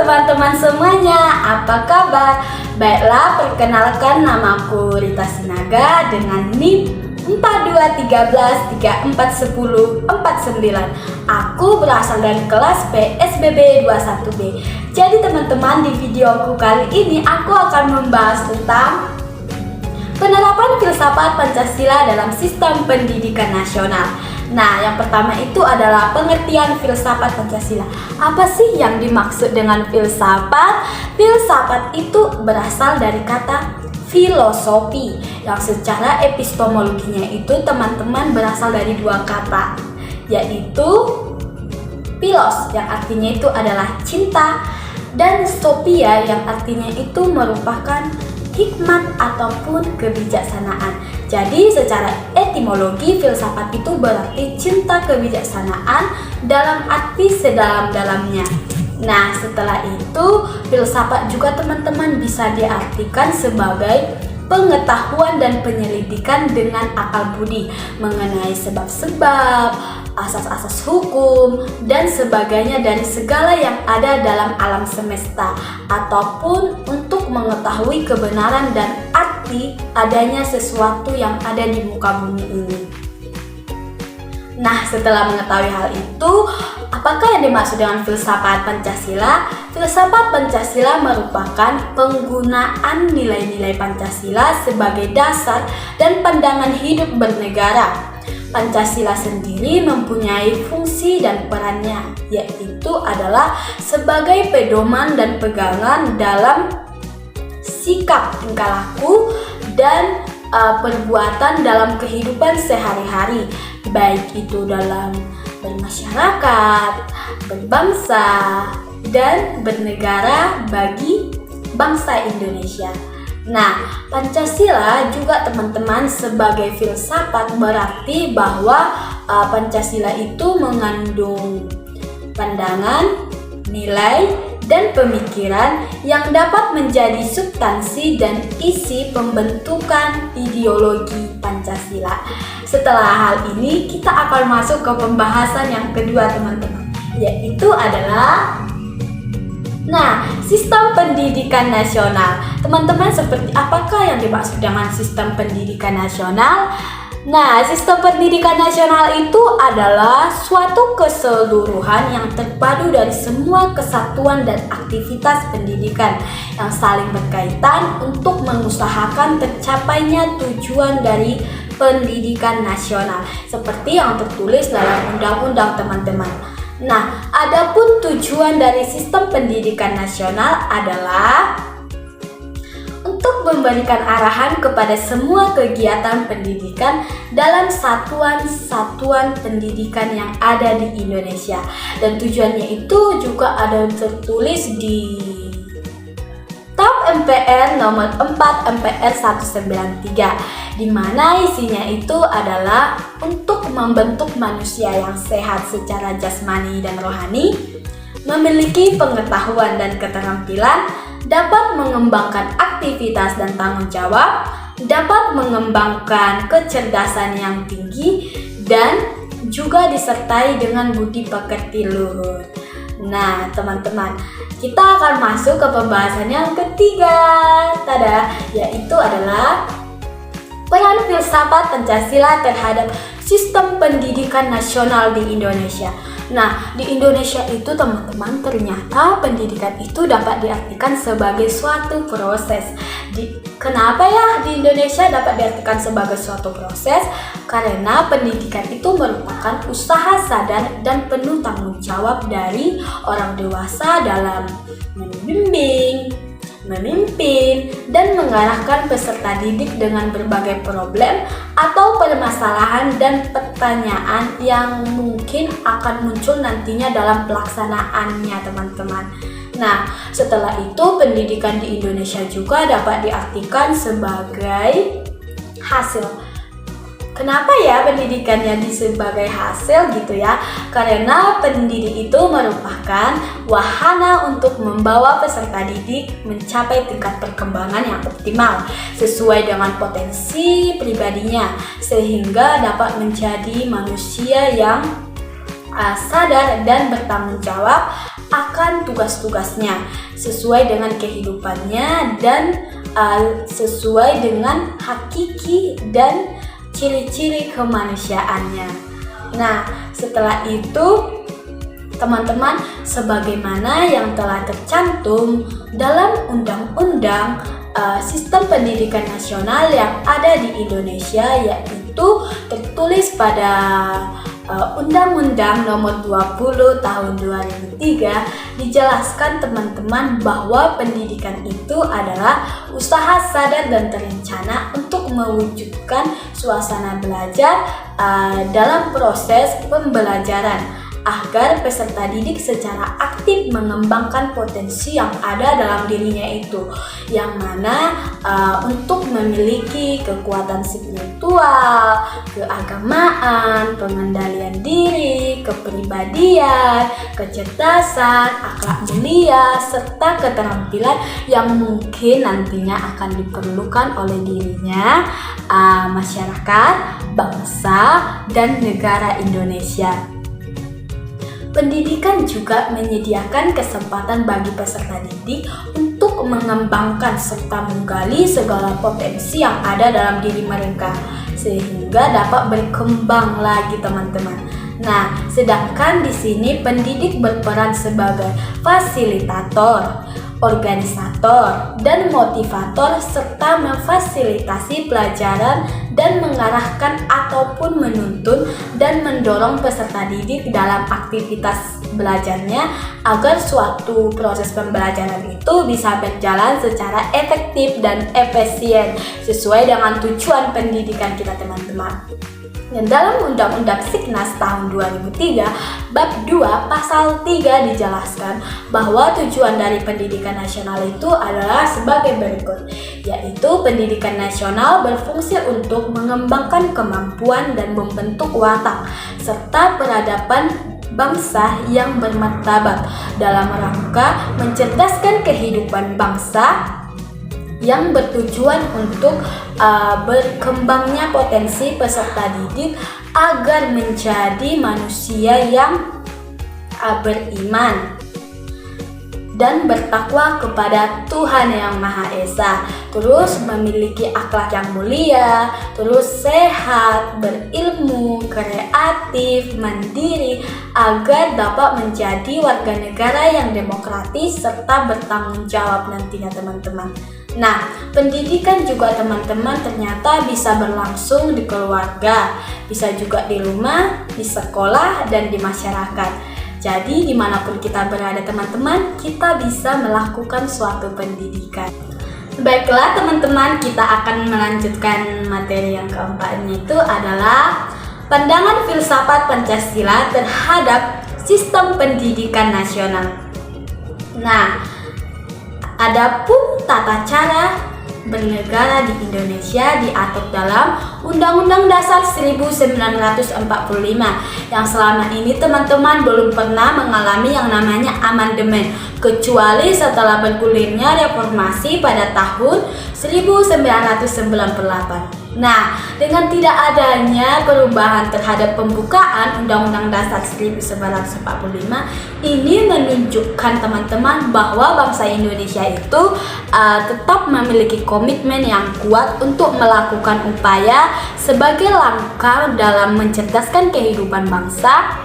teman-teman semuanya, apa kabar? Baiklah, perkenalkan namaku Rita Sinaga dengan NIM 4213341049. Aku berasal dari kelas PSBB 21B. Jadi teman-teman, di videoku kali ini aku akan membahas tentang penerapan filsafat Pancasila dalam sistem pendidikan nasional. Nah, yang pertama itu adalah pengertian filsafat Pancasila. Apa sih yang dimaksud dengan filsafat? Filsafat itu berasal dari kata filosofi, yang secara epistemologinya itu teman-teman berasal dari dua kata, yaitu philos yang artinya itu adalah cinta, dan sophia yang artinya itu merupakan hikmat ataupun kebijaksanaan. Jadi secara etimologi filsafat itu berarti cinta kebijaksanaan dalam arti sedalam-dalamnya. Nah, setelah itu filsafat juga teman-teman bisa diartikan sebagai pengetahuan dan penyelidikan dengan akal budi mengenai sebab-sebab, asas-asas hukum, dan sebagainya dari segala yang ada dalam alam semesta, ataupun untuk mengetahui kebenaran dan arti adanya sesuatu yang ada di muka bumi ini. Nah, setelah mengetahui hal itu, apakah yang dimaksud dengan filsafat Pancasila? Filsafat Pancasila merupakan penggunaan nilai-nilai Pancasila sebagai dasar dan pandangan hidup bernegara. Pancasila sendiri mempunyai fungsi dan perannya, yaitu adalah sebagai pedoman dan pegangan dalam sikap tingkah laku dan perbuatan dalam kehidupan sehari-hari, baik itu dalam bermasyarakat, berbangsa, dan bernegara bagi bangsa Indonesia. Nah, Pancasila juga teman-teman sebagai filsafat berarti bahwa Pancasila itu mengandung pandangan, nilai, dan pemikiran yang dapat menjadi substansi dan isi pembentukan ideologi Pancasila. Setelah hal ini, kita akan masuk ke pembahasan yang kedua teman-teman, yaitu adalah sistem pendidikan nasional. Teman-teman, seperti apakah yang dimaksud dengan sistem pendidikan nasional? Nah, sistem pendidikan nasional itu adalah suatu keseluruhan yang terpadu dari semua kesatuan dan aktivitas pendidikan yang saling berkaitan untuk mengusahakan tercapainya tujuan dari pendidikan nasional, seperti yang tertulis dalam undang-undang teman-teman. Nah, adapun tujuan dari sistem pendidikan nasional adalah untuk memberikan arahan kepada semua kegiatan pendidikan dalam satuan-satuan pendidikan yang ada di Indonesia. Dan tujuannya itu juga ada tertulis di TAP MPR nomor 4 MPR 193, di mana isinya itu adalah untuk membentuk manusia yang sehat secara jasmani dan rohani, memiliki pengetahuan dan keterampilan, dapat mengembangkan aktivitas dan tanggung jawab, dapat mengembangkan kecerdasan yang tinggi, dan juga disertai dengan budi pekerti luhur. Nah, teman-teman, kita akan masuk ke pembahasan yang ketiga, yaitu adalah peran filsafat Pancasila terhadap sistem pendidikan nasional di Indonesia. Nah, di Indonesia itu teman-teman, ternyata pendidikan itu dapat diartikan sebagai suatu proses. Kenapa ya di Indonesia dapat diartikan sebagai suatu proses? Karena pendidikan itu merupakan usaha sadar dan penuh tanggung jawab dari orang dewasa dalam membimbing, memimpin, dan mengarahkan peserta didik dengan berbagai problem atau permasalahan dan pertanyaan yang mungkin akan muncul nantinya dalam pelaksanaannya, teman-teman. Nah, setelah itu pendidikan di Indonesia juga dapat diartikan sebagai hasil. Kenapa ya pendidikannya sebagai hasil gitu ya? Karena pendidik itu merupakan wahana untuk membawa peserta didik mencapai tingkat perkembangan yang optimal sesuai dengan potensi pribadinya, sehingga dapat menjadi manusia yang sadar dan bertanggung jawab akan tugas-tugasnya sesuai dengan kehidupannya dan sesuai dengan hakiki dan ciri-ciri kemanusiaannya. Nah, setelah itu teman-teman, sebagaimana yang telah tercantum dalam Undang-Undang Sistem Pendidikan Nasional yang ada di Indonesia, yaitu tertulis pada Undang-Undang Nomor 20 Tahun 2003, dijelaskan teman-teman bahwa pendidikan itu adalah usaha sadar dan terencana untuk mewujudkan suasana belajar dalam proses pembelajaran agar peserta didik secara aktif mengembangkan potensi yang ada dalam dirinya itu, yang mana untuk memiliki kekuatan spiritual, keagamaan, pengendalian diri, kepribadian, kecerdasan, akhlak mulia, serta keterampilan yang mungkin nantinya akan diperlukan oleh dirinya, masyarakat, bangsa, dan negara Indonesia. Pendidikan juga menyediakan kesempatan bagi peserta didik untuk mengembangkan serta menggali segala potensi yang ada dalam diri mereka sehingga dapat berkembang lagi, teman-teman. Nah, sedangkan di sini pendidik berperan sebagai fasilitator, organisator, dan motivator serta memfasilitasi pelajaran dan mengarahkan ataupun menuntun dan mendorong peserta didik dalam aktivitas belajarnya agar suatu proses pembelajaran itu bisa berjalan secara efektif dan efisien sesuai dengan tujuan pendidikan kita, teman-teman. Dan dalam Undang-Undang Signas tahun 2003, Bab 2 Pasal 3 dijelaskan bahwa tujuan dari pendidikan nasional itu adalah sebagai berikut, yaitu pendidikan nasional berfungsi untuk mengembangkan kemampuan dan membentuk watak serta peradaban bangsa yang bermartabat dalam rangka mencerdaskan kehidupan bangsa yang bertujuan untuk berkembangnya potensi peserta didik agar menjadi manusia yang beriman dan bertakwa kepada Tuhan Yang Maha Esa, terus memiliki akhlak yang mulia, terus sehat, berilmu, kreatif, mandiri, agar dapat menjadi warga negara yang demokratis serta bertanggung jawab nantinya, teman-teman. Nah, pendidikan juga, teman-teman, ternyata bisa berlangsung di keluarga, bisa juga di rumah, di sekolah, dan di masyarakat. Jadi dimanapun kita berada, teman-teman, kita bisa melakukan suatu pendidikan. Baiklah, teman-teman, kita akan melanjutkan materi yang keempatnya, itu adalah pandangan filsafat Pancasila terhadap sistem pendidikan nasional. Nah, adapun tata cara bernegara di Indonesia diatur dalam Undang-Undang Dasar 1945 yang selama ini teman-teman belum pernah mengalami yang namanya amandemen, kecuali setelah bergulirnya reformasi pada tahun 1998. Nah, dengan tidak adanya perubahan terhadap pembukaan Undang-Undang Dasar 1945 ini menunjukkan, teman-teman, bahwa bangsa Indonesia itu tetap memiliki komitmen yang kuat untuk melakukan upaya sebagai langkah dalam mencerdaskan kehidupan bangsa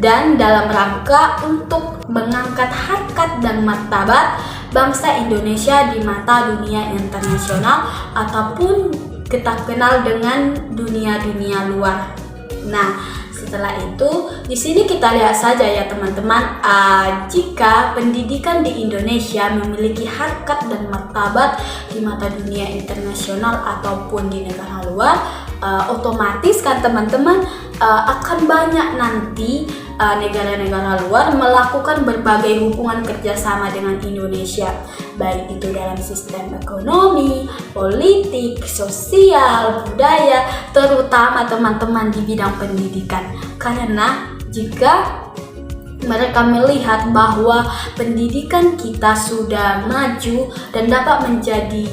dan dalam rangka untuk mengangkat harkat dan martabat bangsa Indonesia di mata dunia internasional ataupun kita kenal dengan dunia-dunia luar. Nah, setelah itu di sini kita lihat saja ya, teman-teman, jika pendidikan di Indonesia memiliki harkat dan martabat di mata dunia internasional ataupun di negara luar, otomatis kan, teman-teman, akan banyak nanti negara-negara luar melakukan berbagai hubungan kerjasama dengan Indonesia, baik itu dalam sistem ekonomi, politik, sosial, budaya, terutama, teman-teman, di bidang pendidikan. Karena jika mereka melihat bahwa pendidikan kita sudah maju dan dapat menjadi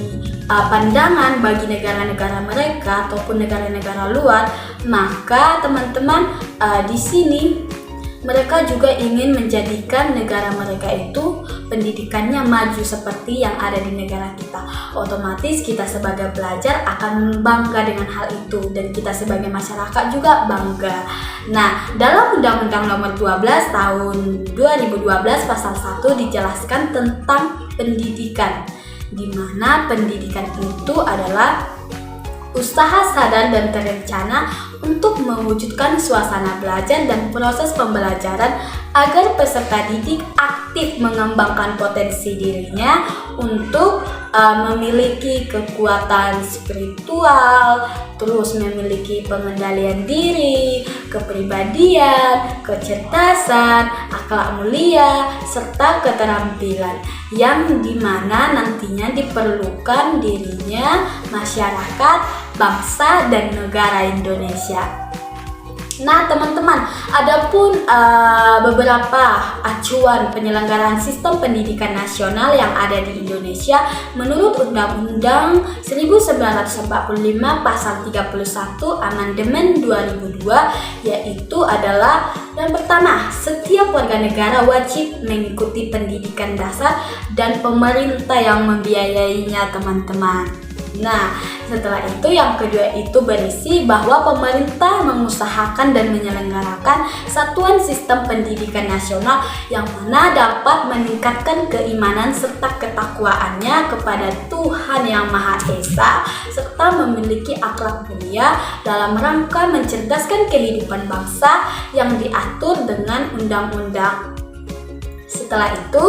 pandangan bagi negara-negara mereka ataupun negara-negara luar, maka, teman-teman, di sini mereka juga ingin menjadikan negara mereka itu pendidikannya maju seperti yang ada di negara kita. Otomatis kita sebagai pelajar akan bangga dengan hal itu, dan kita sebagai masyarakat juga bangga. Nah, dalam Undang-Undang Nomor 12 Tahun 2012 Pasal 1 dijelaskan tentang pendidikan, di mana pendidikan itu adalah usaha sadar dan terencana untuk mewujudkan suasana belajar dan proses pembelajaran agar peserta didik aktif mengembangkan potensi dirinya untuk memiliki kekuatan spiritual, terus memiliki pengendalian diri, kepribadian, kecerdasan, akhlak mulia, serta keterampilan yang dimana nantinya diperlukan dirinya masyarakat, bangsa, dan negara Indonesia. Nah teman-teman, adapun beberapa acuan penyelenggaraan sistem pendidikan nasional yang ada di Indonesia menurut Undang-Undang 1945 Pasal 31 Amandemen 2002, yaitu adalah yang pertama, setiap warga negara wajib mengikuti pendidikan dasar dan pemerintah yang membiayainya, teman-teman. Nah, setelah itu yang kedua itu berisi bahwa pemerintah mengusahakan dan menyelenggarakan satuan sistem pendidikan nasional yang mana dapat meningkatkan keimanan serta ketakwaannya kepada Tuhan Yang Maha Esa serta memiliki akhlak mulia dalam rangka mencerdaskan kehidupan bangsa yang diatur dengan undang-undang. Setelah itu,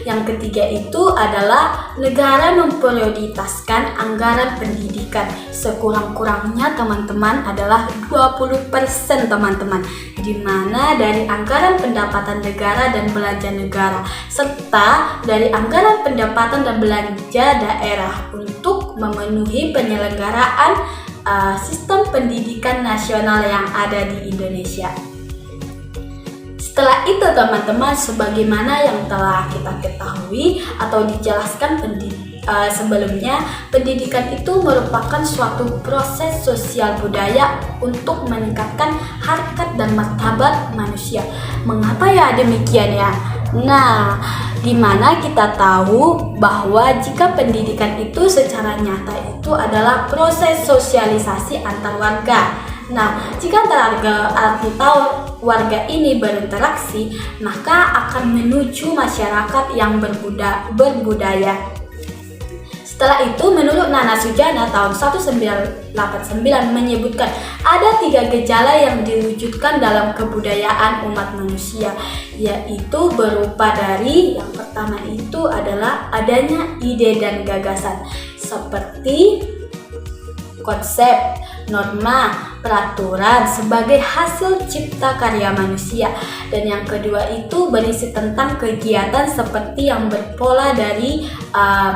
yang ketiga itu adalah negara memprioritaskan anggaran pendidikan sekurang-kurangnya teman-teman adalah 20% teman-teman, di mana dari anggaran pendapatan negara dan belanja negara serta dari anggaran pendapatan dan belanja daerah untuk memenuhi penyelenggaraan sistem pendidikan nasional yang ada di Indonesia. Setelah itu teman-teman, sebagaimana yang telah kita ketahui atau dijelaskan sebelumnya, pendidikan itu merupakan suatu proses sosial budaya untuk meningkatkan harkat dan martabat manusia. Mengapa ya demikian ya? Nah, dimana kita tahu bahwa jika pendidikan itu secara nyata itu adalah proses sosialisasi antar warga. Nah, jika warga ini berinteraksi, maka akan menuju masyarakat yang berbudaya. Setelah itu, menurut Nana Sujana tahun 1989 menyebutkan ada 3 gejala yang diwujudkan dalam kebudayaan umat manusia, yaitu berupa dari yang pertama itu adalah adanya ide dan gagasan seperti konsep, norma, peraturan sebagai hasil cipta karya manusia. Dan yang kedua itu berisi tentang kegiatan seperti yang berpola dari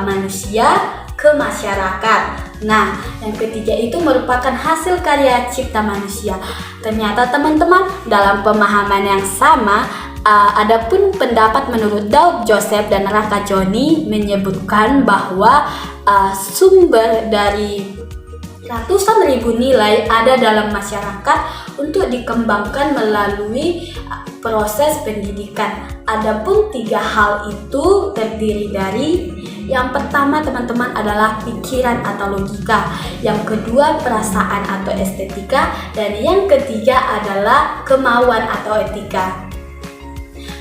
manusia ke masyarakat. Nah, yang ketiga itu merupakan hasil karya cipta manusia. Ternyata teman-teman, dalam pemahaman yang sama, adapun pendapat menurut Daud Joseph dan Raka Joni menyebutkan bahwa sumber dari ratusan ribu nilai ada dalam masyarakat untuk dikembangkan melalui proses pendidikan. Adapun 3 hal itu terdiri dari yang pertama teman-teman adalah pikiran atau logika, yang kedua perasaan atau estetika, dan yang ketiga adalah kemauan atau etika.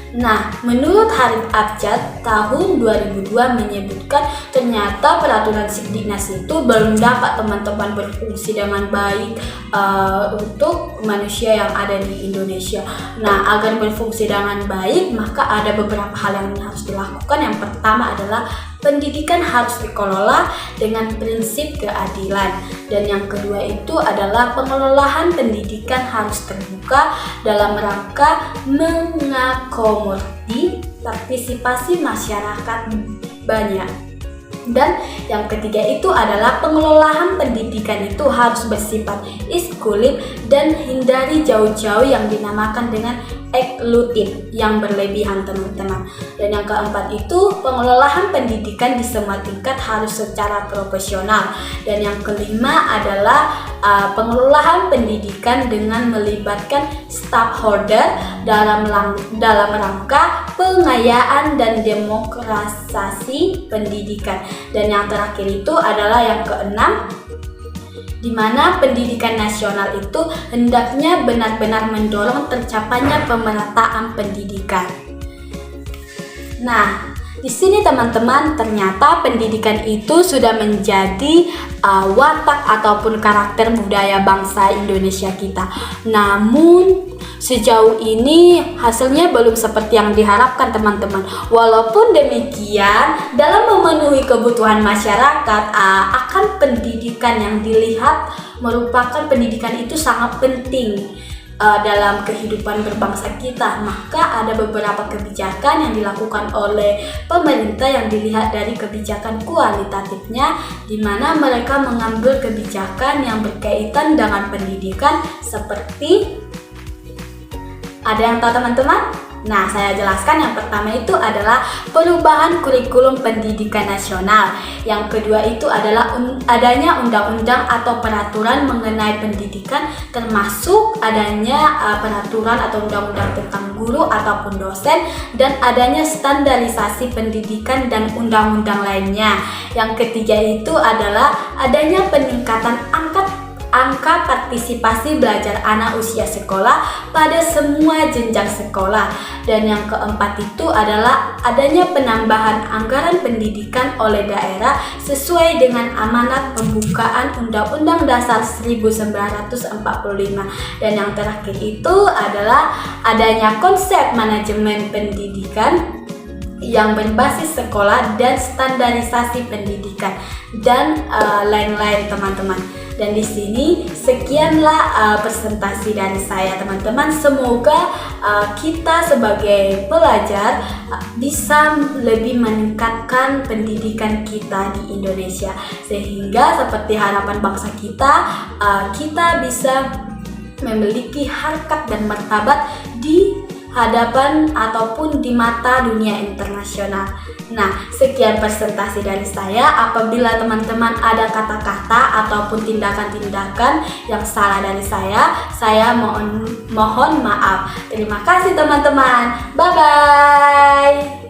Nah, menurut Harith Abjad tahun 2002 menyebutkan ternyata peraturan Sikdiknas itu belum dapat teman-teman berfungsi dengan baik untuk manusia yang ada di Indonesia. Nah, agar berfungsi dengan baik maka ada beberapa hal yang harus dilakukan. Yang pertama adalah pendidikan harus dikelola dengan prinsip keadilan, dan yang kedua itu adalah pengelolaan pendidikan harus terbuka dalam rangka mengakomodir partisipasi masyarakat banyak. Dan yang ketiga itu adalah pengelolaan pendidikan itu harus bersifat inklusif dan hindari jauh-jauh yang dinamakan dengan eksklusif yang berlebihan teman-teman. Dan yang keempat itu pengelolaan pendidikan di semua tingkat harus secara profesional. Dan yang kelima adalah pengelolaan pendidikan dengan melibatkan stakeholder dalam rangka pengayaan dan demokratisasi pendidikan. Dan yang terakhir itu adalah yang keenam, di mana pendidikan nasional itu hendaknya benar-benar mendorong tercapainya pemerataan pendidikan. Nah, di sini teman-teman, ternyata pendidikan itu sudah menjadi watak ataupun karakter budaya bangsa Indonesia kita. Namun sejauh ini hasilnya belum seperti yang diharapkan teman-teman. Walaupun demikian, dalam memenuhi kebutuhan masyarakat akan pendidikan yang dilihat merupakan pendidikan itu sangat penting dalam kehidupan berbangsa kita. Maka ada beberapa kebijakan yang dilakukan oleh pemerintah yang dilihat dari kebijakan kualitatifnya, di mana mereka mengambil kebijakan yang berkaitan dengan pendidikan seperti, ada yang tahu teman-teman? Nah, saya jelaskan. Yang pertama itu adalah perubahan kurikulum pendidikan nasional. Yang kedua itu adalah adanya undang-undang atau peraturan mengenai pendidikan, termasuk adanya peraturan atau undang-undang tentang guru ataupun dosen, dan adanya standarisasi pendidikan dan undang-undang lainnya. Yang ketiga itu adalah adanya peningkatan angka partisipasi belajar anak usia sekolah pada semua jenjang sekolah. Dan yang keempat itu adalah adanya penambahan anggaran pendidikan oleh daerah sesuai dengan amanat pembukaan Undang-Undang Dasar 1945. Dan yang terakhir itu adalah adanya konsep manajemen pendidikan yang berbasis sekolah dan standarisasi pendidikan dan lain-lain teman-teman. Dan di sini sekianlah presentasi dari saya teman-teman. Semoga kita sebagai pelajar bisa lebih meningkatkan pendidikan kita di Indonesia, sehingga seperti harapan bangsa kita, kita bisa memiliki harkat dan martabat di hadapan ataupun di mata dunia internasional. Nah, sekian presentasi dari saya. Apabila teman-teman ada kata-kata ataupun tindakan-tindakan yang salah dari saya mohon maaf. Terima kasih teman-teman. Bye-bye.